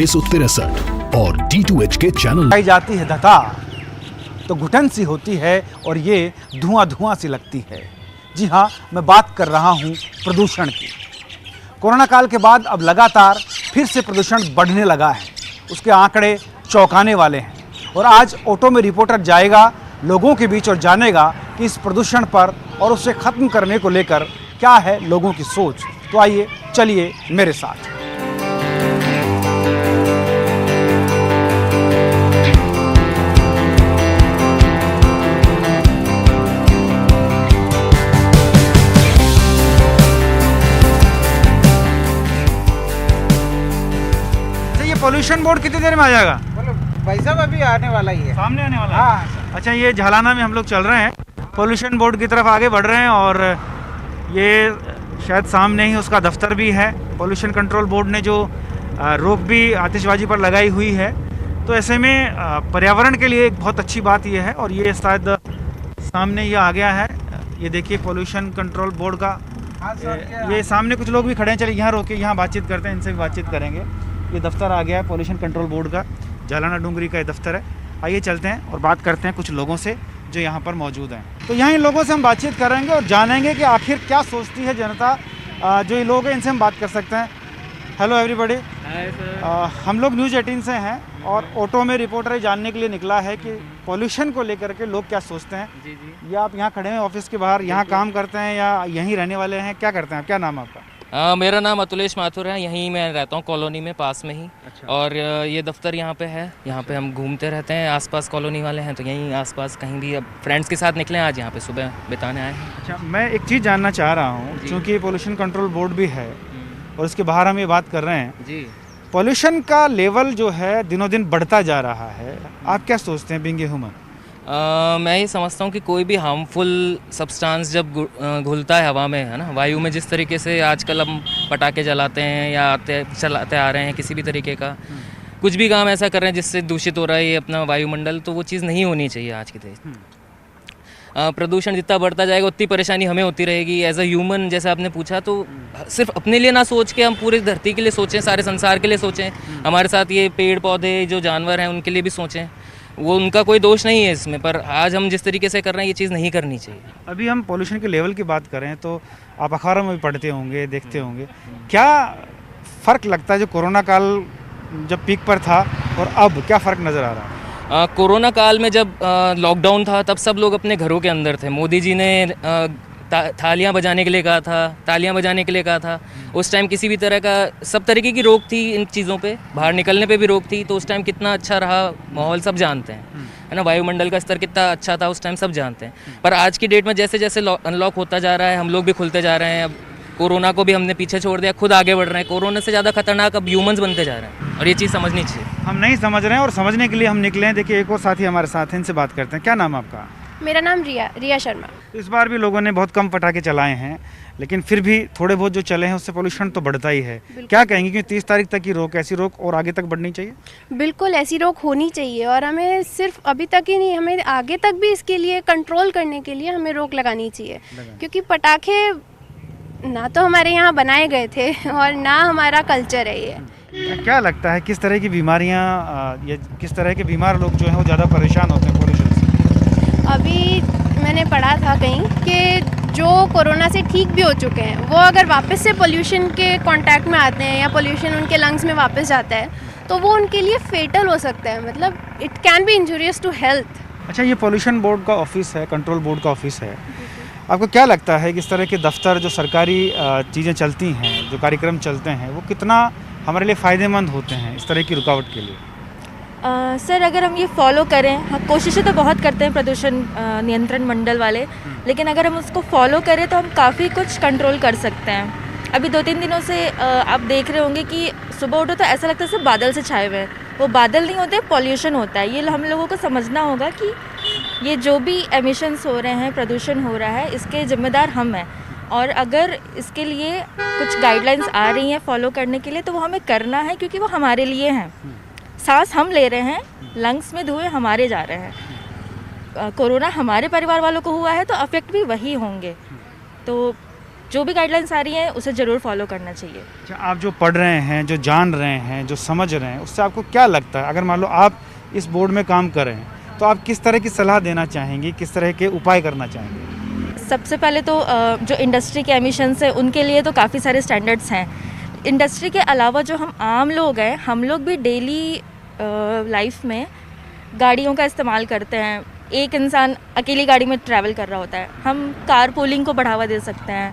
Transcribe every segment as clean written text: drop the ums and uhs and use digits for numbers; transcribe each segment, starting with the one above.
163 और D2H के channel आई जाती है धता तो घुटन सी होती है और ये धुआं धुआं सी लगती है। जी हाँ, मैं बात कर रहा हूँ प्रदूषण की। कोरोना काल के बाद अब लगातार फिर से प्रदूषण बढ़ने लगा है। उसके आंकड़े चौंकाने वाले हैं और आज ऑटो में रिपोर्टर जाएगा लोगों के बीच और जानेगा कि इस प्रदूषण पर और उसे ख़त्म करने को लेकर क्या है लोगों की सोच। तो आइए चलिए मेरे साथ। पॉल्यूशन बोर्ड कितनी देर में आ जाएगा? भाई साहब अभी आने वाला ही है, सामने आने वाला है। हाँ। अच्छा, ये झालाना में हम लोग चल रहे हैं, पॉल्यूशन बोर्ड की तरफ आगे बढ़ रहे हैं और ये शायद सामने ही उसका दफ्तर भी है। पॉल्यूशन कंट्रोल बोर्ड ने जो रोक भी आतिशबाजी पर लगाई हुई है, तो ऐसे में पर्यावरण के लिए एक बहुत अच्छी बात ये है। और ये शायद सामने ये आ गया है, ये देखिए पॉल्यूशन कंट्रोल बोर्ड का। ये सामने कुछ लोग भी खड़े हैं, चलिए यहाँ रोके, यहाँ बातचीत करते हैं, इनसे भी बातचीत करेंगे। ये दफ्तर आ गया है पॉल्यूशन कंट्रोल बोर्ड का, झालाना डूंगरी का ये दफ्तर है। आइए चलते हैं और बात करते हैं कुछ लोगों से जो यहाँ पर मौजूद हैं। तो यहाँ इन लोगों से हम बातचीत करेंगे और जानेंगे कि आखिर क्या सोचती है जनता। जो ये लोग हैं इनसे हम बात कर सकते हैं। हेलो एवरीबॉडी, हम लोग न्यूज़ 18 से हैं और ऑटो में रिपोर्टर जानने के लिए निकला है कि पॉल्यूशन को लेकर के लोग क्या सोचते हैं। जी जी। ये आप यहाँ खड़े हैं ऑफिस के बाहर, यहाँ काम करते हैं या यहीं रहने वाले हैं, क्या करते हैं? क्या नाम है आपका? मेरा नाम अतुलेश माथुर है, यहीं मैं रहता हूँ कॉलोनी में पास में ही। अच्छा। और ये दफ्तर यहाँ पे है, यहाँ पे हम घूमते रहते हैं, आसपास कॉलोनी वाले हैं तो यहीं आसपास कहीं भी अब फ्रेंड्स के साथ निकले आज यहाँ पे सुबह बिताने आए हैं। अच्छा, मैं एक चीज़ जानना चाह रहा हूँ, क्योंकि पॉल्यूशन कंट्रोल बोर्ड भी है और उसके बाहर हम ये बात कर रहे हैं। जी। पॉल्यूशन का लेवल जो है दिनों दिन बढ़ता जा रहा है, आप क्या सोचते हैं बीइंग ए ह्यूमन? मैं ये समझता हूँ कि कोई भी हार्मफुल सब्सटेंस जब घुलता है हवा में, है ना, वायु में, जिस तरीके से आजकल हम पटाखे जलाते हैं या चलाते आ रहे हैं, किसी भी तरीके का कुछ भी काम ऐसा कर रहे हैं जिससे दूषित हो रहा है ये अपना वायुमंडल, तो वो चीज़ नहीं होनी चाहिए आज के देश। प्रदूषण जितना बढ़ता जाएगा उतनी परेशानी हमें होती रहेगी एज अ ह्यूमन। जैसे आपने पूछा, तो सिर्फ अपने लिए ना सोच के हम पूरी धरती के लिए सोचें, सारे संसार के लिए सोचें, हमारे साथ ये पेड़ पौधे जो जानवर हैं उनके लिए भी सोचें। वो उनका कोई दोष नहीं है इसमें, पर आज हम जिस तरीके से कर रहे हैं ये चीज़ नहीं करनी चाहिए। अभी हम पॉल्यूशन के लेवल की बात करें तो आप अखबारों में भी पढ़ते होंगे, देखते होंगे, क्या फ़र्क लगता है जो कोरोना काल जब पीक पर था और अब क्या फ़र्क नज़र आ रहा है? कोरोना काल में जब लॉकडाउन था तब सब लोग अपने घरों के अंदर थे। मोदी जी ने थालियां बजाने के लिए कहा था, तालियां बजाने के लिए कहा था। उस टाइम किसी भी तरह का सब तरीके की रोक थी इन चीज़ों पे, बाहर निकलने पे भी रोक थी। तो उस टाइम कितना अच्छा रहा माहौल सब जानते हैं, है ना, वायुमंडल का स्तर कितना अच्छा था उस टाइम सब जानते हैं। पर आज की डेट में जैसे जैसे अनलॉक होता जा रहा है, हम लोग भी खुलते जा रहे हैं। अब कोरोना को भी हमने पीछे छोड़ दिया, खुद आगे बढ़ रहे हैं। कोरोना से ज़्यादा खतरनाक अब ह्यूमंस बनते जा रहे हैं और ये चीज़ समझनी चाहिए। हम नहीं समझ रहे हैं और समझने के लिए हम निकले हैं। देखिए एक और साथी हमारे साथ हैं, इनसे बात करते हैं। क्या नाम है आपका? मेरा नाम रिया शर्मा। इस बार भी लोगों ने बहुत कम पटाखे चलाए हैं, लेकिन फिर भी थोड़े बहुत जो चले हैं उससे पोल्यूशन तो बढ़ता ही है। क्या कहेंगे कि 30 तारीख तक की रोक, ऐसी रोक और आगे तक बढ़नी चाहिए? बिल्कुल ऐसी रोक होनी चाहिए और हमें सिर्फ अभी तक ही नहीं, हमें आगे तक भी इसके लिए कंट्रोल करने के लिए हमें रोक लगानी चाहिए। क्योंकि पटाखे ना तो हमारे यहाँ बनाए गए थे और ना हमारा कल्चर है ये। क्या लगता है किस तरह की बीमारियाँ या किस तरह के बीमार लोग जो हैं वो ज़्यादा परेशान होते हैं पोल्यूशन से? अभी मैंने पढ़ा था कहीं कि जो कोरोना से ठीक भी हो चुके हैं वो अगर वापस से पोल्यूशन के कांटेक्ट में आते हैं या पोल्यूशन उनके लंग्स में वापस जाता है तो वो उनके लिए फेटल हो सकता है, मतलब it can be injurious to health. अच्छा, ये पॉल्यूशन बोर्ड का ऑफिस है, कंट्रोल बोर्ड का ऑफिस है, आपको क्या लगता है कि इस तरह के दफ्तर जो सरकारी चीज़ें चलती हैं, जो कार्यक्रम चलते हैं, वो कितना हमारे लिए फ़ायदेमंद होते हैं इस तरह की रुकावट के लिए? सर अगर हम ये फॉलो करें, हाँ कोशिशें तो बहुत करते हैं प्रदूषण नियंत्रण मंडल वाले, लेकिन अगर हम उसको फॉलो करें तो हम काफ़ी कुछ कंट्रोल कर सकते हैं। अभी 2-3 दिनों से आप देख रहे होंगे कि सुबह उठो तो ऐसा लगता है सब बादल से छाए हुए हैं। वो बादल नहीं होते, पॉल्यूशन होता है। ये हम लोगों को समझना होगा कि ये जो भी एमिशंस हो रहे हैं, प्रदूषण हो रहा है, इसके जिम्मेदार हम हैं। और अगर इसके लिए कुछ गाइडलाइंस आ रही हैं फॉलो करने के लिए तो वो हमें करना है, क्योंकि वो हमारे लिए हैं। सांस हम ले रहे हैं, लंग्स में धुएं हमारे जा रहे हैं। कोरोना हमारे परिवार वालों को हुआ है तो अफेक्ट भी वही होंगे। तो जो भी गाइडलाइंस आ रही हैं उसे ज़रूर फॉलो करना चाहिए। अच्छा, आप जो पढ़ रहे हैं, जो जान रहे हैं, जो समझ रहे हैं, उससे आपको क्या लगता है? अगर मान लो आप इस बोर्ड में काम कर रहे हैं तो आप किस तरह की सलाह देना चाहेंगी, किस तरह के उपाय करना चाहेंगे? सबसे पहले तो जो इंडस्ट्री के एमिशंस है उनके लिए तो काफ़ी सारे स्टैंडर्ड्स हैं। इंडस्ट्री के अलावा जो हम आम लोग हैं, हम लोग भी डेली लाइफ में गाड़ियों का इस्तेमाल करते हैं। एक इंसान अकेली गाड़ी में ट्रैवल कर रहा होता है, हम कार पूलिंग को बढ़ावा दे सकते हैं।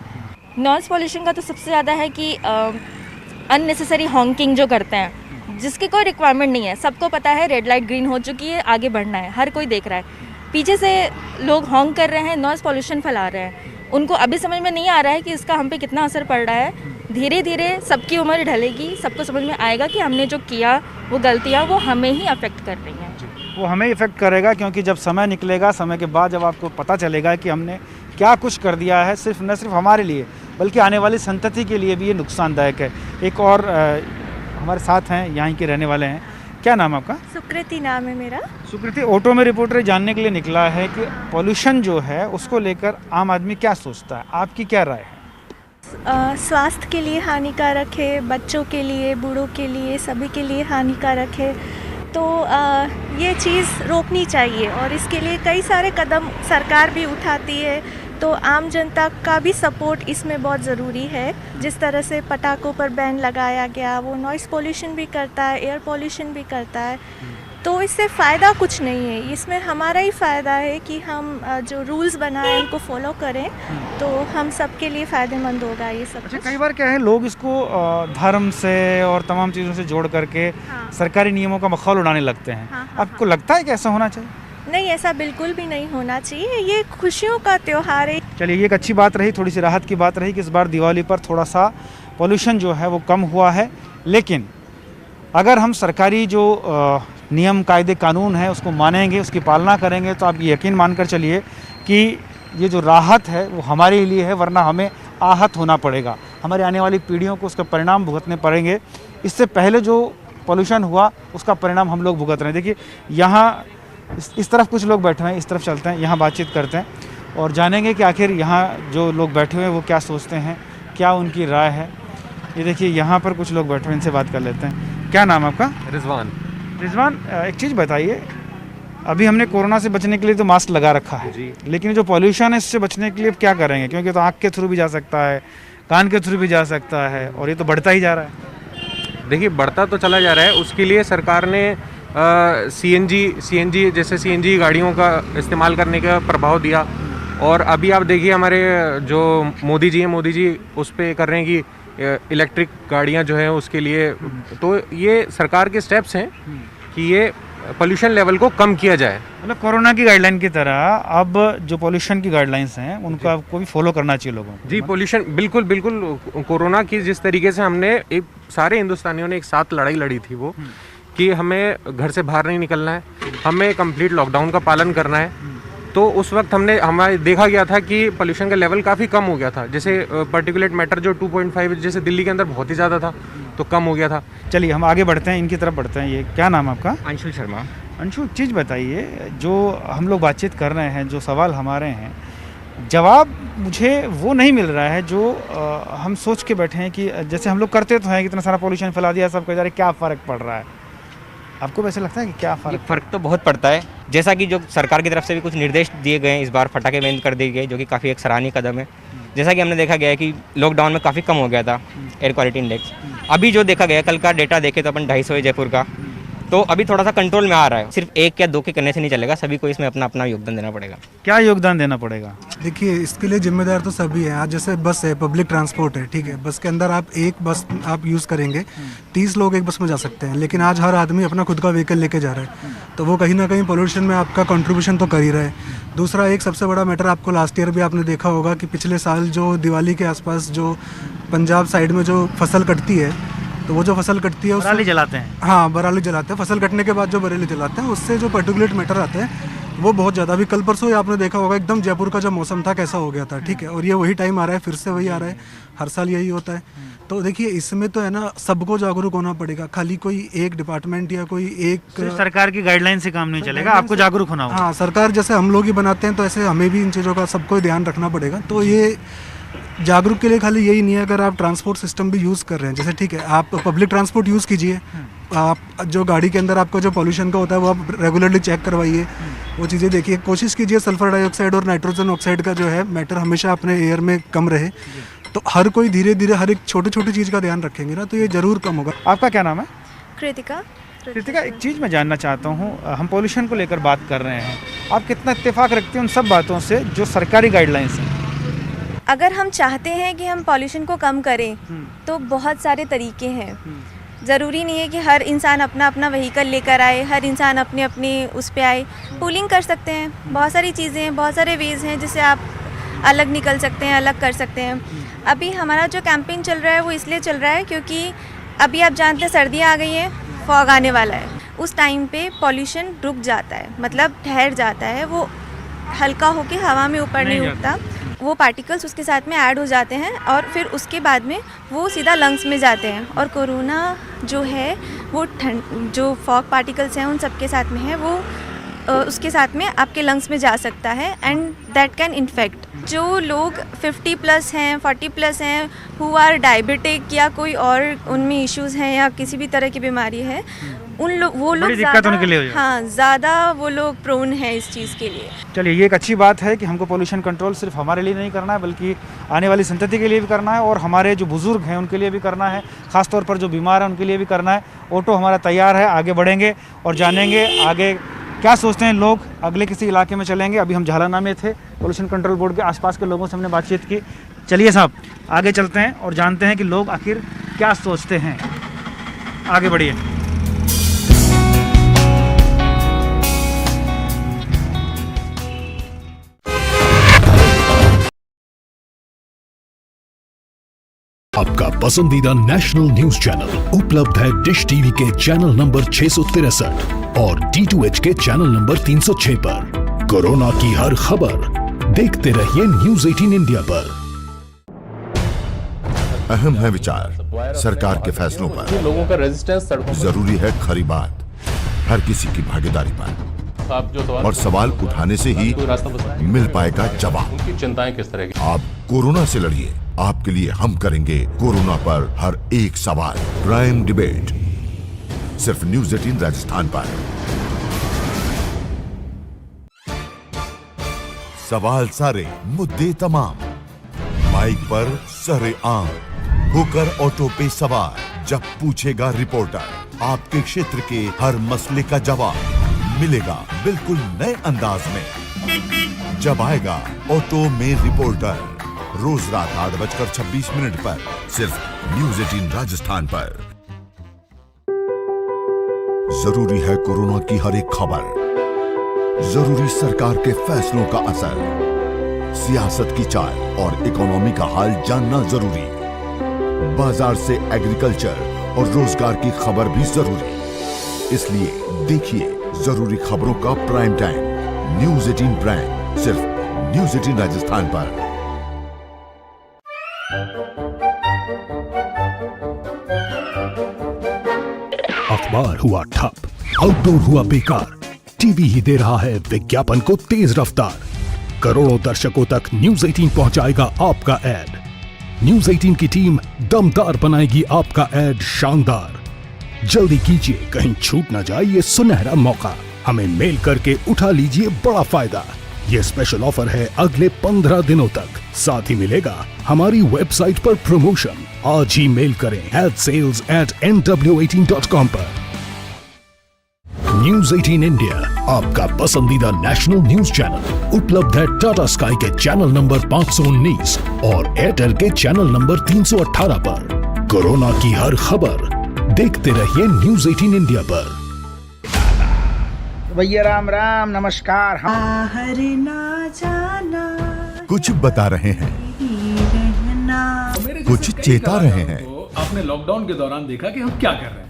नॉइज़ पॉल्यूशन का तो सबसे ज़्यादा है कि अननेसेसरी हॉन्किंग जो करते हैं, जिसकी कोई रिक्वायरमेंट नहीं है। सबको पता है रेड लाइट ग्रीन हो चुकी है, आगे बढ़ना है, हर कोई देख रहा है। पीछे से लोग हॉन्क कर रहे हैं, नॉइज़ पॉल्यूशन फैला रहे हैं। उनको अभी समझ में नहीं आ रहा है कि इसका हम पे कितना असर पड़ रहा है। धीरे धीरे सबकी उम्र ढलेगी, सबको समझ में आएगा कि हमने जो किया वो गलतियाँ वो हमें ही अफेक्ट कर रही हैं। वो हमें इफ़ेक्ट करेगा, क्योंकि जब समय निकलेगा, समय के बाद जब आपको पता चलेगा कि हमने क्या कुछ कर दिया है, सिर्फ न सिर्फ हमारे लिए बल्कि आने वाली संतति के लिए भी ये नुकसानदायक है। एक और हमारे साथ हैं, यहाँ के रहने वाले हैं। क्या नाम है आपका? सुकृति नाम है मेरा। सुकृति, ऑटो में रिपोर्टर जानने के लिए निकला है कि पॉल्यूशन जो है उसको लेकर आम आदमी क्या सोचता है, आपकी क्या राय है? स्वास्थ्य के लिए हानिकारक है, बच्चों के लिए, बूढ़ों के लिए, सभी के लिए हानिकारक है। तो ये चीज़ रोकनी चाहिए और इसके लिए कई सारे कदम सरकार भी उठाती है। तो आम जनता का भी सपोर्ट इसमें बहुत ज़रूरी है। जिस तरह से पटाखों पर बैन लगाया गया, वो नॉइज़ पोल्यूशन भी करता है, एयर पोल्यूशन भी करता है। तो इससे फ़ायदा कुछ नहीं है, इसमें हमारा ही फ़ायदा है कि हम जो रूल्स बनाए उनको फॉलो करें, तो हम सबके लिए फ़ायदेमंद होगा ये सब। अच्छा, कई बार क्या है, लोग इसको धर्म से और तमाम चीज़ों से जोड़ करके सरकारी नियमों का मखौल उड़ाने लगते हैं। आपको लगता है कि ऐसा होना चाहिए? नहीं, ऐसा बिल्कुल भी नहीं होना चाहिए। ये खुशियों का त्यौहार है। चलिए, ये एक अच्छी बात रही, थोड़ी सी राहत की बात रही कि इस बार दिवाली पर थोड़ा सा पॉल्यूशन जो है वो कम हुआ है। लेकिन अगर हम सरकारी जो नियम कायदे कानून है उसको मानेंगे, उसकी पालना करेंगे, तो आप यकीन मानकर चलिए कि ये जो राहत है वो हमारे लिए है, वरना हमें आहत होना पड़ेगा। हमारे आने वाली पीढ़ियों को उसके परिणाम भुगतने पड़ेंगे। इससे पहले जो पॉल्यूशन हुआ उसका परिणाम हम लोग भुगत रहे हैं। देखिए, यहाँ इस तरफ कुछ लोग बैठे हुए हैं, इस तरफ चलते हैं, यहाँ बातचीत करते हैं और जानेंगे कि आखिर यहाँ जो लोग बैठे हुए हैं वो क्या सोचते हैं, क्या उनकी राय है। ये देखिए, यहाँ पर कुछ लोग बैठे हुए हैं, इनसे बात कर लेते हैं। क्या नाम है आपका? रिजवान। रिजवान, एक चीज़ बताइए, अभी हमने कोरोना से बचने के लिए तो मास्क लगा रखा है जी, लेकिन जो पॉल्यूशन है इससे बचने के लिए क्या करेंगे? क्योंकि तो आँख के थ्रू भी जा सकता है, कान के थ्रू भी जा सकता है और ये तो बढ़ता ही जा रहा है। देखिए, बढ़ता तो चला जा रहा है। उसके लिए सरकार ने सीएनजी जैसे सीएनजी गाड़ियों का इस्तेमाल करने का प्रभाव दिया। और अभी आप देखिए, हमारे जो मोदी जी हैं, मोदी जी उस पर कर रहे हैं कि इलेक्ट्रिक गाड़ियां जो हैं उसके लिए। तो ये सरकार के स्टेप्स हैं कि ये पोल्यूशन लेवल को कम किया जाए। मतलब कोरोना की गाइडलाइन की तरह अब जो पोल्यूशन की गाइडलाइंस हैं उनको आपको भी फॉलो करना चाहिए लोगों को। जी, पोल्यूशन बिल्कुल बिल्कुल। कोरोना की जिस तरीके से हमने एक सारे हिंदुस्तानियों ने एक साथ लड़ाई लड़ी थी, वो कि हमें घर से बाहर नहीं निकलना है, हमें कंप्लीट लॉकडाउन का पालन करना है। तो उस वक्त हमारे देखा गया था कि पोल्यूशन का लेवल काफ़ी कम हो गया था। जैसे पार्टिकुलेट मैटर जो 2.5 जैसे दिल्ली के अंदर बहुत ही ज़्यादा था, तो कम हो गया था। चलिए, हम आगे बढ़ते हैं, इनकी तरफ बढ़ते हैं। ये क्या नाम है आपका? अंशुल शर्मा। अंशु, एक चीज़ बताइए, जो हम लोग बातचीत कर रहे हैं, जो सवाल हमारे हैं, जवाब मुझे वो नहीं मिल रहा है जो हम सोच के बैठे हैं कि जैसे हम लोग करते तो हैं, कितना सारा पोल्यूशन फैला दिया, सब कह जा रहे क्या फ़र्क पड़ रहा है। आपको वैसे लगता है कि क्या फ़र्क तो बहुत पड़ता है। जैसा कि जो सरकार की तरफ से भी कुछ निर्देश दिए गए हैं, इस बार पटाखे बैन कर दिए गए, जो कि काफ़ी एक सराहनीय कदम है। जैसा कि हमने देखा गया है कि लॉकडाउन में काफ़ी कम हो गया था एयर क्वालिटी इंडेक्स। अभी जो देखा गया, कल का डेटा देखे तो अपन 250 है जयपुर का, तो अभी थोड़ा सा कंट्रोल में आ रहा है। सिर्फ एक या दो के करने से नहीं चलेगा, सभी को इसमें अपना अपना योगदान देना पड़ेगा। क्या योगदान देना पड़ेगा? देखिए, इसके लिए जिम्मेदार तो सभी है। आज जैसे बस है, पब्लिक ट्रांसपोर्ट है, ठीक है, बस के अंदर आप एक बस आप यूज़ करेंगे, 30 लोग एक बस में जा सकते हैं, लेकिन आज हर आदमी अपना खुद का व्हीकल लेके जा रहा है, तो वो कहीं ना कहीं पोल्यूशन में आपका कंट्रीब्यूशन तो कर ही रहा है। दूसरा, एक सबसे बड़ा मैटर आपको लास्ट ईयर भी आपने देखा होगा कि पिछले साल जो दिवाली के आसपास जो पंजाब साइड में जो फसल कटती है, तो वो जो फसल कटती है बराली जलाते हैं। हाँ, बराली जलाते हैं। फसल कटने के बाद जो बरेली जलाते हैं, उससे जो पर्टिकुलेट मैटर आते हैं वो बहुत ज़्यादा। अभी कल परसों आपने देखा होगा एकदम जयपुर का जो मौसम था कैसा हो गया था, ठीक है, और ये वही टाइम आ रहा है, फिर से वही आ रहा है, हर साल यही होता है। तो देखिए, इसमें तो है ना, सबको जागरूक होना पड़ेगा। खाली कोई एक डिपार्टमेंट या कोई एक सरकार की गाइडलाइन से काम नहीं चलेगा, आपको जागरूक होना होगा। हाँ, सरकार जैसे हम लोग ही बनाते हैं, तो ऐसे हमें भी इन चीज़ों का सबको ध्यान रखना पड़ेगा। तो ये जागरूक के लिए खाली यही नहीं है, अगर आप ट्रांसपोर्ट सिस्टम भी यूज़ कर रहे हैं, जैसे ठीक है आप पब्लिक ट्रांसपोर्ट यूज़ कीजिए, आप जो गाड़ी के अंदर आपका जो पॉल्यूशन का होता है वो आप रेगुलरली चेक करवाइए, वो चीज़ें देखिए, कोशिश कीजिए सल्फर डाइऑक्साइड और नाइट्रोजन ऑक्साइड का जो है मैटर हमेशा अपने एयर में कम रहे। तो हर कोई धीरे धीरे हर एक छोटी छोटी चीज़ का ध्यान रखेंगे ना तो ये ज़रूर कम होगा। आपका क्या नाम है? कृतिका। कृतिका, एक चीज़ मैं जानना चाहता हूँ, हम पोल्यूशन को लेकर बात कर रहे हैं, आप कितना इत्तेफाक रखते हैं उन सब बातों से जो सरकारी गाइडलाइंस हैं? अगर हम चाहते हैं कि हम पॉल्यूशन को कम करें तो बहुत सारे तरीके हैं। ज़रूरी नहीं है कि हर इंसान अपना अपना व्हीकल लेकर आए, हर इंसान अपने अपने उस पे आए। पूलिंग कर सकते हैं, बहुत सारी चीज़ें हैं, बहुत सारे वेज़ हैं जिससे आप अलग निकल सकते हैं, अलग कर सकते हैं। अभी हमारा जो कैंपेन चल रहा है वो इसलिए चल रहा है क्योंकि अभी आप जानते हैं सर्दियाँ आ गई हैं, फॉग आने वाला है। उस टाइम पे पॉल्यूशन रुक जाता है, मतलब ठहर जाता है, वो हल्का होके हवा में ऊपर नहीं उठता, वो पार्टिकल्स उसके साथ में ऐड हो जाते हैं और फिर उसके बाद में वो सीधा लंग्स में जाते हैं। और कोरोना जो है वो जो फॉग पार्टिकल्स हैं उन सब के साथ में है, वो उसके साथ में आपके लंग्स में जा सकता है एंड दैट कैन इन्फेक्ट। जो लोग 50+ हैं, 40+ हैं, हु आर डायबिटिक या कोई और उनमें इश्यूज़ हैं या किसी भी तरह की बीमारी है, वो लोग ज़्यादा वो लोग प्रोन है इस चीज़ के लिए। चलिए, ये एक अच्छी बात है कि हमको पोल्यूशन कंट्रोल सिर्फ हमारे लिए नहीं करना है बल्कि आने वाली संतति के लिए भी करना है और हमारे जो बुज़ुर्ग हैं उनके लिए भी करना है, ख़ासतौर पर जो बीमार हैं उनके लिए भी करना है। ऑटो हमारा तैयार है, आगे बढ़ेंगे और जानेंगे आगे क्या सोचते हैं लोग। अगले किसी इलाके में चलेंगे। अभी हम झालाना में थे, पोल्यूशन कंट्रोल बोर्ड के आसपास के लोगों से हमने बातचीत की। चलिए साहब, आगे चलते हैं और जानते हैं कि लोग आखिर क्या सोचते हैं। आगे बढ़िए। आपका पसंदीदा नेशनल न्यूज चैनल उपलब्ध है डिश टीवी के चैनल नंबर 663 और D2H के चैनल नंबर 306 पर। कोरोना की हर खबर देखते रहिए न्यूज़ 18 इंडिया पर। अहम है विचार सरकार के फैसलों पर, लोगों का रेजिस्टेंस जरूरी है खरी बात हर किसी की भागीदारी पर, और सवाल उठाने से ही मिल पाएगा जवाब। उनकी चिंताएं किस तरह की? आप कोरोना से लड़िए, आपके लिए हम करेंगे कोरोना पर हर एक सवाल। प्राइम डिबेट सिर्फ न्यूज़ 18 राजस्थान पर। सवाल सारे, मुद्दे तमाम, माइक पर सरे आम होकर ऑटो पे सवार। जब पूछेगा रिपोर्टर आपके क्षेत्र के हर मसले का जवाब मिलेगा बिल्कुल नए अंदाज में। जब आएगा ऑटो में रिपोर्टर, रोज रात 8:26 पर सिर्फ न्यूज़ 18 राजस्थान पर। जरूरी है कोरोना की हर एक खबर, जरूरी सरकार के फैसलों का असर, सियासत की चाल और इकोनॉमी का हाल जानना जरूरी, बाजार से एग्रीकल्चर और रोजगार की खबर भी जरूरी। इसलिए देखिए जरूरी खबरों का प्राइम टाइम न्यूज़ 18 प्राइम सिर्फ न्यूज़ 18 राजस्थान पर। अखबार हुआ ठप, आउटडोर हुआ बेकार, टीवी ही दे रहा है विज्ञापन को तेज रफ्तार। करोड़ों दर्शकों तक न्यूज़ 18 पहुंचाएगा आपका ऐड। न्यूज़ 18 की टीम दमदार बनाएगी आपका ऐड शानदार। जल्दी कीजिए, कहीं छूट ना जाए ये सुनहरा मौका। हमें मेल करके उठा लीजिए बड़ा फायदा। ये स्पेशल ऑफर है अगले 15 दिनों तक। साथ ही मिलेगा हमारी वेबसाइट पर प्रमोशन। आज ही मेल करें sales@nw18.com पर। न्यूज़ 18 इंडिया आपका पसंदीदा नेशनल न्यूज चैनल उपलब्ध है टाटा स्काई के चैनल नंबर 519 और एयरटेल के चैनल नंबर 318 पर। कोरोना की हर खबर देखते रहिए न्यूज़ 18 इंडिया पर। भैया राम राम, नमस्कार। बाहर ना जाना, कुछ बता रहे हैं, कुछ चेता रहे हैं। आपने लॉकडाउन के दौरान देखा कि हम क्या कर रहे हैं।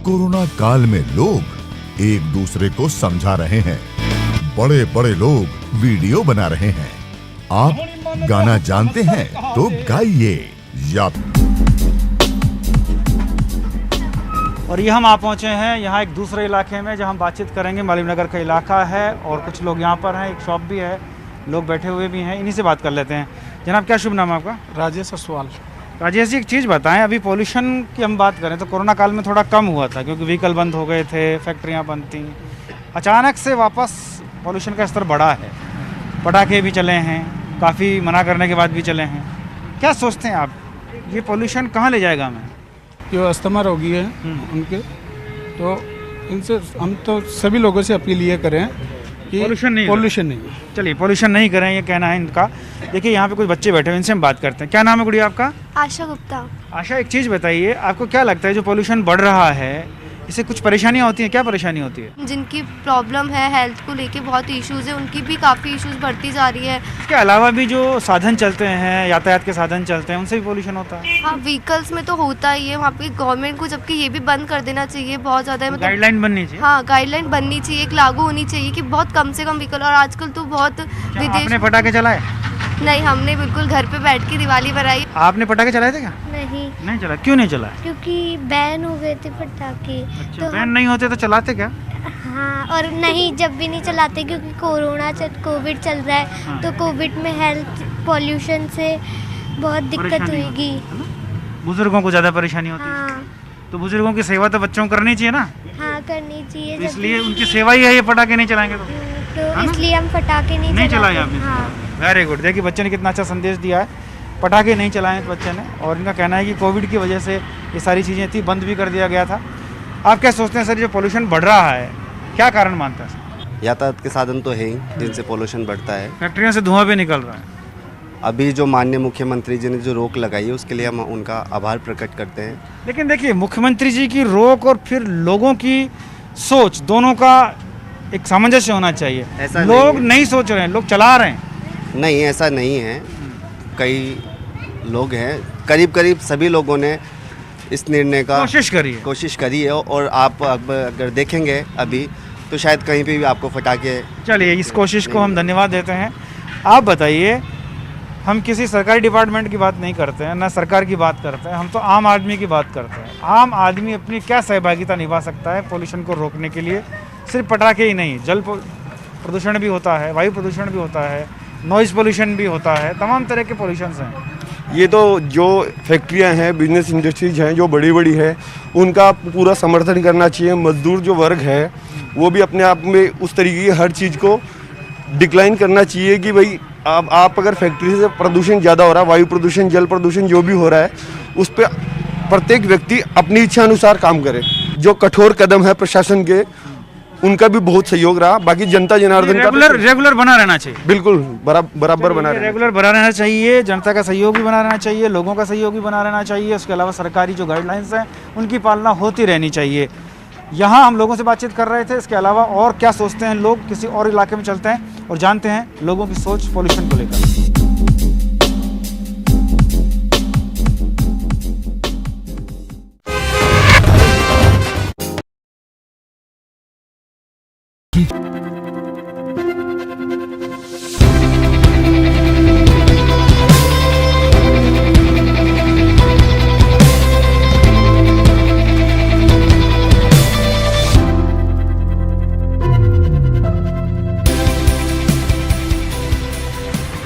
कोरोना काल में लोग एक दूसरे को समझा रहे हैं, बड़े बड़े लोग वीडियो बना रहे हैं। आप गाना जानते हैं तो गाइए। या और ये हम आ पहुँचे हैं यहाँ एक दूसरे इलाके में जहाँ हम बातचीत करेंगे। मालिम नगर का इलाका है और कुछ लोग यहाँ पर हैं, एक शॉप भी है, लोग बैठे हुए भी हैं, इन्हीं से बात कर लेते हैं। जनाब क्या शुभ नाम है आपका? राजेश असवाल। राजेश जी एक चीज़ बताएं, अभी पोल्यूशन की हम बात करें तो कोरोना काल में थोड़ा कम हुआ था क्योंकि व्हीकल बंद हो गए थे, फैक्ट्रियां बंद थी। अचानक से वापस पोल्यूशन का स्तर बढ़ा है, पटाखे भी चले हैं, काफ़ी मना करने के बाद भी चले हैं। क्या सोचते हैं आप, ये पोल्यूशन कहाँ ले जाएगा हमें? जो अस्थमा रोगी है उनके, तो इनसे हम तो सभी लोगों से अपील ये करें कि पोल्यूशन नहीं। चलिए पोल्यूशन नहीं करें, ये कहना है इनका। देखिए यहाँ पे कुछ बच्चे बैठे हैं, इनसे हम बात करते हैं। क्या नाम है गुड़िया आपका? आशा गुप्ता। आशा एक चीज़ बताइए, आपको क्या लगता है जो पोल्यूशन बढ़ रहा है इससे कुछ परेशानियाँ होती हैं? क्या परेशानी होती है? जिनकी प्रॉब्लम है हेल्थ को लेके, बहुत इश्यूज है, उनकी भी काफ़ी इश्यूज बढ़ती जा रही है। इसके अलावा भी जो साधन चलते हैं, यातायात के साधन चलते हैं, उनसे भी पोल्यूशन होता है। हाँ, व्हीकल्स में तो होता ही है। वहाँ पे गवर्नमेंट को जबकि ये भी बंद कर देना चाहिए, बहुत ज़्यादा मतलब गाइडलाइन बननी चाहिए। हाँ, गाइडलाइन बननी चाहिए, एक लागू होनी चाहिए कि बहुत कम से कम व्हीकल। और आजकल तो बहुत आपने पटाखे चलाए? नहीं, हमने बिल्कुल घर पे बैठ के दिवाली बनाई। आपने पटाखे चलाए थे क्या? नहीं चला। क्यों नहीं चला? क्योंकि बैन हो गए थे पटाखे। अच्छा, तो बैन नहीं होते तो चलाते क्या? हाँ, और नहीं, जब भी नहीं चलाते क्योंकि कोविड चल रहा है। हाँ। तो कोविड में हेल्थ पॉल्यूशन से बहुत दिक्कत हुएगी। बुजुर्गों को ज़्यादा परेशानी होती है। हाँ। तो बुजुर्गों की सेवा तो बच्चों को करनी चाहिए ना? हाँ, करनी चाहिए। तो इसलिए उनकी सेवा ही है, ये पटाखे नहीं चलाएंगे तो इसलिए हम पटाखे नहीं चलाए आपने। हाँ। Very good. देखिए बच्चे ने कितना अच्छा संदेश दिया है, पटाखे नहीं चलाए बच्चे ने। और इनका कहना है कि कोविड की वजह से ये सारी चीज़ें थी, बंद भी कर दिया गया था। आप क्या सोचते हैं सर, जो पोल्यूशन बढ़ रहा है क्या कारण मानते हैं? यातायात के साधन तो है ही जिनसे पोल्यूशन बढ़ता है। फैक्ट्रियों से धुआं भी निकल रहा है। अभी जो माननीय मुख्यमंत्री जी ने जो रोक लगाई है उसके लिए हम उनका आभार प्रकट करते हैं। लेकिन देखिए मुख्यमंत्री जी की रोक और फिर लोगों की सोच, दोनों का एक सामंजस्य होना चाहिए। ऐसा लोग नहीं सोच रहे हैं, लोग चला रहे हैं। नहीं, ऐसा नहीं है। कई लोग हैं, करीब सभी लोगों ने इस निर्णय का कोशिश करी है। और आप अगर देखेंगे अभी तो शायद कहीं पे भी आपको फटाके। चलिए इस कोशिश को हम धन्यवाद देते हैं। आप बताइए, हम किसी सरकारी डिपार्टमेंट की बात नहीं करते हैं, ना सरकार की बात करते हैं, हम तो आम आदमी की बात करते हैं। आम आदमी अपनी क्या सहभागिता निभा सकता है पोल्यूशन को रोकने के लिए? सिर्फ पटाखे ही नहीं, जल प्रदूषण भी होता है, वायु प्रदूषण भी होता है, नॉइज़ पोल्यूशन भी होता है, तमाम तरह के पोल्यूशंस हैं। ये तो जो फैक्ट्रियां हैं, बिजनेस इंडस्ट्रीज हैं जो बड़ी बड़ी है, उनका पूरा समर्थन करना चाहिए। मजदूर जो वर्ग है वो भी अपने आप में उस तरीके की हर चीज़ को डिक्लाइन करना चाहिए कि भाई आप अगर फैक्ट्री से प्रदूषण ज़्यादा हो रहा है, वायु प्रदूषण, जल प्रदूषण जो भी हो रहा है, उस पर प्रत्येक व्यक्ति अपनी इच्छा अनुसार काम करे। जो कठोर कदम है प्रशासन के, उनका भी बहुत सहयोग रहा। बाकी जनता जनार्दन का रेगुलर बना रहना चाहिए। बिल्कुल बराबर बना रहना, रेगुलर बना रहना चाहिए। जनता का सहयोग भी बना रहना चाहिए, लोगों का सहयोग भी बना रहना चाहिए। उसके अलावा सरकारी जो गाइडलाइंस हैं उनकी पालना होती रहनी चाहिए। यहाँ हम लोगों से बातचीत कर रहे थे। इसके अलावा और क्या सोचते हैं लोग, किसी और इलाके में चलते हैं और जानते हैं लोगों की सोच पोल्यूशन को लेकर।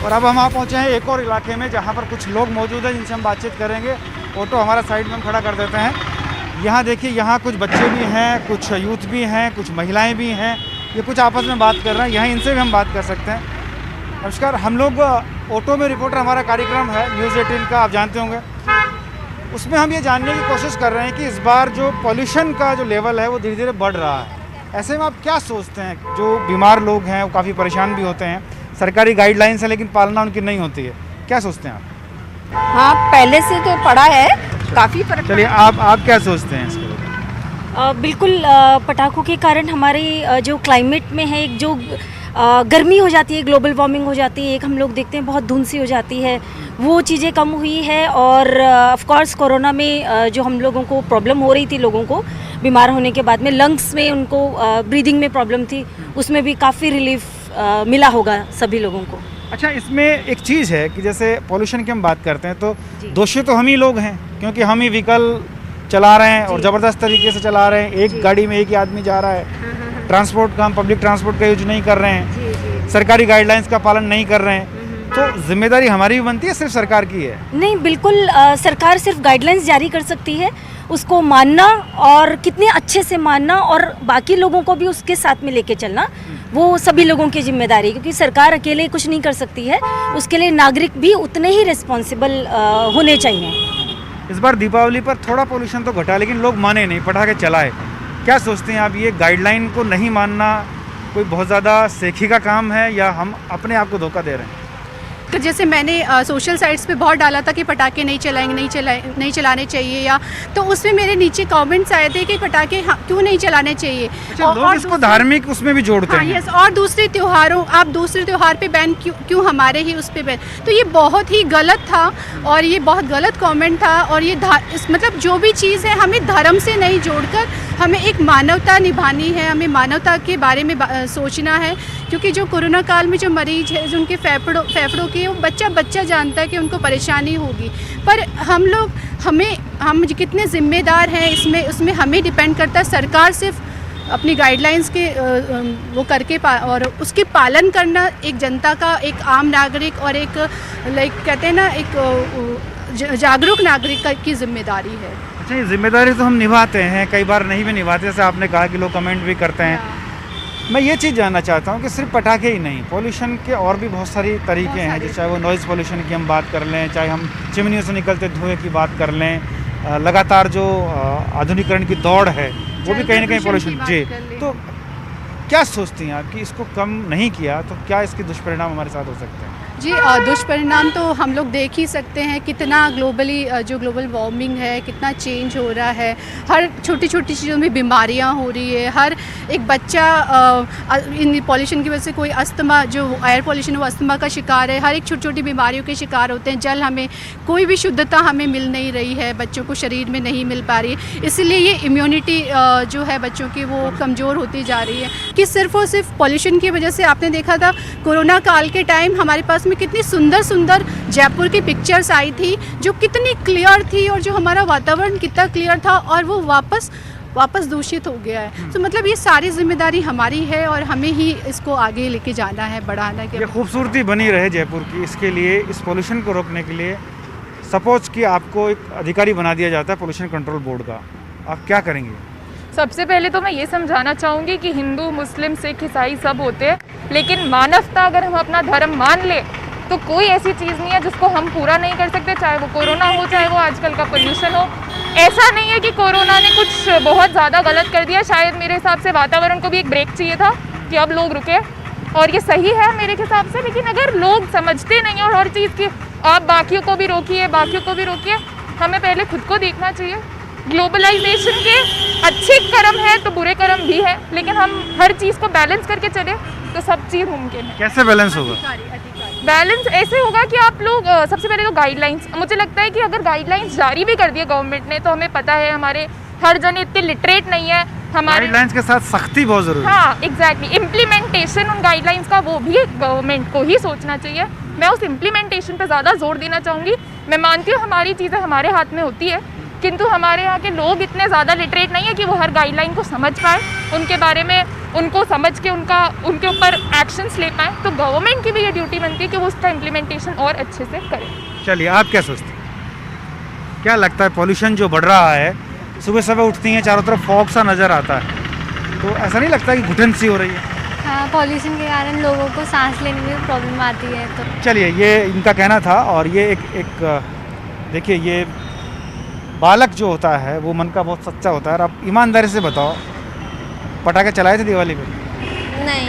और अब हम आ पहुँचे हैं एक और इलाके में जहाँ पर कुछ लोग मौजूद हैं जिनसे हम बातचीत करेंगे। ऑटो हमारा साइड में हम खड़ा कर देते हैं। यहाँ देखिए, यहाँ कुछ बच्चे भी हैं, कुछ यूथ भी हैं, कुछ महिलाएं भी हैं। ये कुछ आपस में बात कर रहे हैं, यहाँ इनसे भी हम बात कर सकते हैं। नमस्कार, हम लोग ऑटो में रिपोर्टर हमारा कार्यक्रम है न्यूज़ 18 का, आप जानते होंगे। उसमें हम ये जानने की कोशिश कर रहे हैं कि इस बार जो पॉल्यूशन का जो लेवल है वो धीरे धीरे बढ़ रहा है। ऐसे में आप क्या सोचते हैं? जो बीमार लोग हैं वो काफ़ी परेशान भी होते हैं, सरकारी गाइडलाइंस है लेकिन पालना उनकी नहीं होती है, क्या सोचते हैं आप? हाँ, पहले से तो पड़ा है, काफ़ी फर्क। चलिए आप क्या सोचते हैं इसके बारे में? बिल्कुल, पटाखों के कारण हमारे जो क्लाइमेट में है, एक जो गर्मी हो जाती है, ग्लोबल वार्मिंग हो जाती है, एक हम लोग देखते हैं बहुत धुंध सी हो जाती है, वो चीज़ें कम हुई है। और ऑफ कोर्स कोरोना में जो हम लोगों को प्रॉब्लम हो रही थी, लोगों को बीमार होने के बाद में लंग्स में उनको ब्रीदिंग में प्रॉब्लम थी, उसमें भी काफ़ी रिलीफ मिला होगा सभी लोगों को। अच्छा, इसमें एक चीज़ है कि जैसे पोल्यूशन की हम बात करते हैं तो दोषी तो हम ही लोग हैं, क्योंकि हम ही व्हीकल चला रहे हैं और ज़बरदस्त तरीके से चला रहे हैं। एक गाड़ी में एक ही आदमी जा रहा है। ट्रांसपोर्ट का, हम पब्लिक ट्रांसपोर्ट का यूज नहीं कर रहे हैं, सरकारी गाइडलाइंस का पालन नहीं कर रहे हैं। तो जिम्मेदारी हमारी भी बनती है, सिर्फ सरकार की है? नहीं, बिल्कुल सरकार सिर्फ गाइडलाइंस जारी कर सकती है, उसको मानना और कितने अच्छे से मानना और बाकी लोगों को भी उसके साथ में लेके चलना, वो सभी लोगों की जिम्मेदारी है, क्योंकि सरकार अकेले कुछ नहीं कर सकती है, उसके लिए नागरिक भी उतने ही रिस्पॉन्सिबल होने चाहिए। इस बार दीपावली पर थोड़ा पोल्यूशन तो घटा, लेकिन लोग माने नहीं, पटाखे चलाए। क्या सोचते हैं आप, ये गाइडलाइन को नहीं मानना कोई बहुत ज़्यादा सेखी का काम है या हम अपने आप को धोखा दे रहे हैं? तो जैसे मैंने सोशल साइट्स पे बहुत डाला था कि पटाखे नहीं चलाने चाहिए, या तो उसमें मेरे नीचे कमेंट्स आए थे कि पटाखे क्यों नहीं चलाने चाहिए। अच्छा, लोग इसको धार्मिक उसमें भी जोड़ते हैं। यस, और दूसरे त्योहारों, आप दूसरे त्योहार पे बैन क्यों हमारे ही उस पे बैन? तो ये बहुत ही गलत था और ये बहुत गलत कमेंट था। और ये मतलब जो भी चीज़ है हमें धर्म से नहीं जोड़कर हमें एक मानवता निभानी है, हमें मानवता के बारे में सोचना है, क्योंकि जो कोरोना काल में जो मरीज है, जो उनके फेफड़ों के, वो बच्चा जानता है कि उनको परेशानी होगी, पर हम कितने ज़िम्मेदार हैं उसमें हमें डिपेंड करता है। सरकार सिर्फ अपनी गाइडलाइंस के वो करके और उसके पालन करना एक जनता का, एक आम नागरिक और एक कहते हैं ना, एक जागरूक नागरिक की जिम्मेदारी है। अच्छा, ये जिम्मेदारी तो हम निभाते हैं, कई बार नहीं भी निभाते, जैसे आपने कहा कि लोग कमेंट भी करते हैं। मैं ये चीज़ जानना चाहता हूँ कि सिर्फ पटाखे ही नहीं, पोल्यूशन के और भी बहुत सारी तरीके हैं, जैसे चाहे वो नॉइज़ पोल्यूशन की हम बात कर लें, चाहे हम चिमनियों से निकलते धुएँ की बात कर लें, लगातार जो आधुनिकीकरण की दौड़ है वो भी कहीं ना कहीं पोल्यूशन। जी, तो क्या सोचती हैं आप कि इसको कम नहीं किया तो क्या इसके दुष्परिणाम हमारे साथ हो सकते हैं? जी, दुष्परिणाम तो हम लोग देख ही सकते हैं, कितना ग्लोबल वार्मिंग है, कितना चेंज हो रहा है, हर छोटी छोटी चीज़ों में बीमारियां हो रही है। हर एक बच्चा इन पॉल्यूशन की वजह से कोई अस्थमा, जो एयर पॉल्यूशन वो अस्थमा का शिकार है, हर एक छोटी छोटी बीमारियों के शिकार होते हैं। जल, हमें कोई भी शुद्धता हमें मिल नहीं रही है, बच्चों को शरीर में नहीं मिल पा रही है, इसलिए ये इम्यूनिटी जो है बच्चों की वो कमज़ोर होती जा रही है। कि सिर्फ और सिर्फ पॉल्यूशन की वजह से आपने देखा था कोरोना काल के टाइम हमारे पास में कितनी सुंदर सुंदर जयपुर की पिक्चर्स आई थी, जो कितनी क्लियर थी, और जो हमारा वातावरण कितना क्लियर था, और वो वापस दूषित हो गया है। तो मतलब ये सारी जिम्मेदारी हमारी है और हमें ही इसको आगे लेके जाना है, बढ़ाना है। ये खूबसूरती बनी रहे जयपुर की, इसके लिए, इस पोल्यूशन को रोकने के लिए सपोज कि आपको एक अधिकारी बना दिया जाता है पोल्यूशन कंट्रोल बोर्ड का, आप क्या करेंगे? सबसे पहले तो मैं ये समझाना चाहूँगी कि हिंदू, मुस्लिम, सिख, ईसाई सब होते हैं, लेकिन मानवता, अगर हम अपना धर्म मान ले तो कोई ऐसी चीज़ नहीं है जिसको हम पूरा नहीं कर सकते, चाहे वो कोरोना हो, चाहे वो आजकल का पोल्यूशन हो। ऐसा नहीं है कि कोरोना ने कुछ बहुत ज़्यादा गलत कर दिया, शायद मेरे हिसाब से वातावरण को भी एक ब्रेक चाहिए था कि अब लोग रुके, और ये सही है मेरे हिसाब से। लेकिन अगर लोग समझते नहीं हैं और हर चीज़ की आप बाकियों को भी रोकिए, हमें पहले खुद को देखना चाहिए। ग्लोबलाइजेशन के अच्छे कर्म हैं तो बुरे कर्म भी हैं, लेकिन हम हर चीज़ को बैलेंस करके चले तो सब चीज़ मुमकिन है। कैसे बैलेंस होगा? बैलेंस ऐसे होगा कि आप लोग सबसे पहले तो गाइडलाइंस, मुझे लगता है कि अगर गाइडलाइंस जारी भी कर दिए गवर्नमेंट ने, तो हमें पता है हमारे हर जन इतने लिटरेट नहीं है, हमारे गाइडलाइंस के साथ सख्ती बहुत जरूरी है। हाँ, एग्जैक्टली, इम्प्लीमेंटेशन उन गाइडलाइंस का वो भी गवर्नमेंट को ही सोचना चाहिए। मैं उस इम्प्लीमेंटेशन पर ज़्यादा जोर देना चाहूँगी। मैं मानती हूँ हमारी चीज़ें हमारे हाथ में होती है, किंतु हमारे यहाँ के लोग इतने ज़्यादा लिटरेट नहीं है कि वो हर गाइडलाइन को समझ पाए, उनके बारे में उनको समझ के उनके ऊपर एक्शंस ले पाए। तो गवर्नमेंट की भी ये ड्यूटी बनती है कि वो उसका इम्प्लीमेंटेशन और अच्छे से करे। चलिए, आप क्या सोचते हैं, क्या लगता है पॉल्यूशन जो बढ़ रहा है, सुबह सुबह उठती हैं चारों तरफ फॉग सा नज़र आता है, तो ऐसा नहीं लगता कि घुटन सी हो रही है? हाँ, पॉल्यूशन के कारण लोगों को सांस लेने में प्रॉब्लम आती है। तो चलिए, ये इनका कहना था। और ये एक देखिए, ये बालक जो होता है वो मन का बहुत सच्चा होता है। और आप ईमानदारी से बताओ, पटाखे चलाए थे दिवाली पे? नहीं।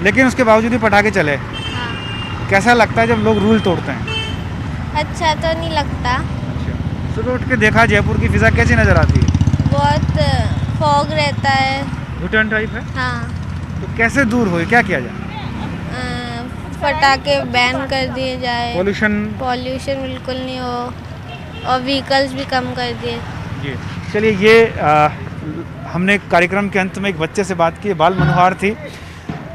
लेकिन उसके बावजूद भी पटाखे चले। हाँ। कैसा लगता है जब लोग रूल तोड़ते हैं? अच्छा तो नहीं लगता। सुबह उठ के देखा जयपुर की फिजा कैसी नज़र आती है? बहुत फॉग रहता है, घुटन टाइप है। हाँ। तो कैसे दूर हो, क्या किया जाए? पटाखे बैन कर दिए जाए, पॉल्यूशन बिल्कुल नहीं हो, और व्हीकल्स भी कम कर दिए। जी, चलिए, ये हमने कार्यक्रम के अंत में एक बच्चे से बात की, बाल मनोहर थी।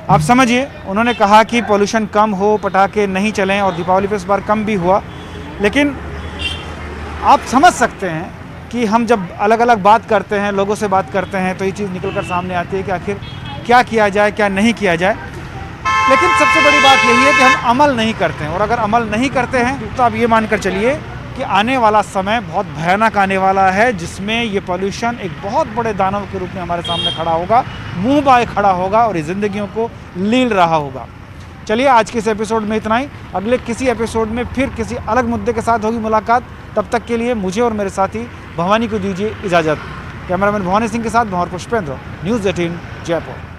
आप समझिए, उन्होंने कहा कि पॉल्यूशन कम हो, पटाखे नहीं चलें, और दीपावली पे इस बार कम भी हुआ। लेकिन आप समझ सकते हैं कि हम जब अलग अलग बात करते हैं, लोगों से बात करते हैं, तो ये चीज़ निकल कर सामने आती है कि आखिर क्या किया जाए, क्या नहीं किया जाए। लेकिन सबसे बड़ी बात यही है कि हम अमल नहीं करते हैं, और अगर अमल नहीं करते हैं तो आप ये मानकर चलिए कि आने वाला समय बहुत भयानक आने वाला है, जिसमें ये पॉल्यूशन एक बहुत बड़े दानव के रूप में हमारे सामने खड़ा होगा, मुंह बाए खड़ा होगा और ये ज़िंदगियों को लील रहा होगा। चलिए आज के इस एपिसोड में इतना ही। अगले किसी एपिसोड में फिर किसी अलग मुद्दे के साथ होगी मुलाकात। तब तक के लिए मुझे और मेरे साथी भवानी को दीजिए इजाज़त। कैमरामैन भवानी सिंह के साथ भंवर पुष्पेंद्र, न्यूज़ 18 जयपुर।